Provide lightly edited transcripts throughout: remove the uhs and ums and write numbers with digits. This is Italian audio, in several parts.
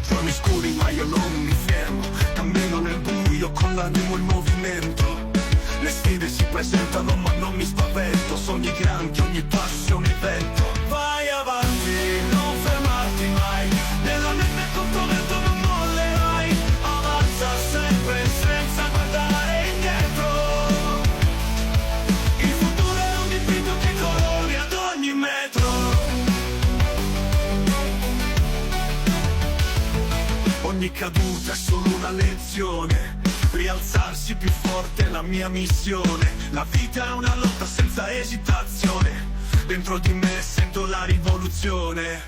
Giorni scuri ma io non mi fermo, cammino nel buio con l'animo in movimento. Le sfide si presentano ma non mi spavento, sogni grandi, ogni passo è un evento. Vai avanti, non fermarti mai, nella neve contro vento non mollerai. Avanza sempre senza guardare indietro, il futuro è un dipinto che colori ad ogni metro. Ogni caduta è solo una lezione, rialzarsi più forte è la mia missione. La vita è una lotta senza esitazione, dentro di me sento la rivoluzione.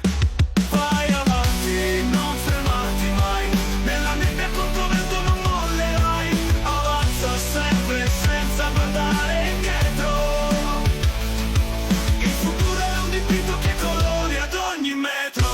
Vai avanti, non fermarti mai, nella nebbia contro vento non mollerai. Avanza sempre senza guardare indietro, il futuro è un dipinto che colori ad ogni metro.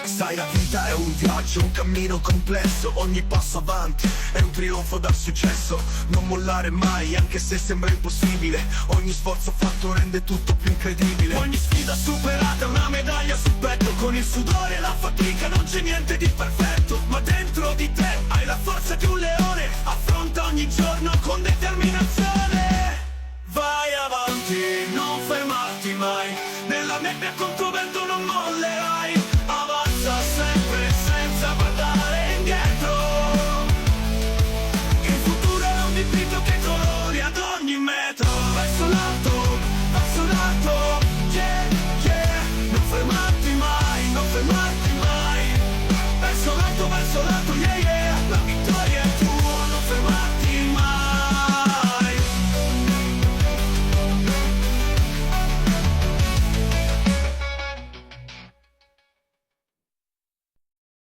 Sai, la vita è un viaggio, un cammino complesso, ogni passo avanti è un trionfo dal successo. Non mollare mai, anche se sembra impossibile, ogni sforzo fatto rende tutto più incredibile. Ogni sfida superata è una medaglia sul petto, con il sudore e la fatica non c'è niente di perfetto. Ma dentro di te hai la forza di un leone, affronta ogni giorno con determinazione. Vai avanti, non fermarti mai, nella nebbia contro vento non mollerai.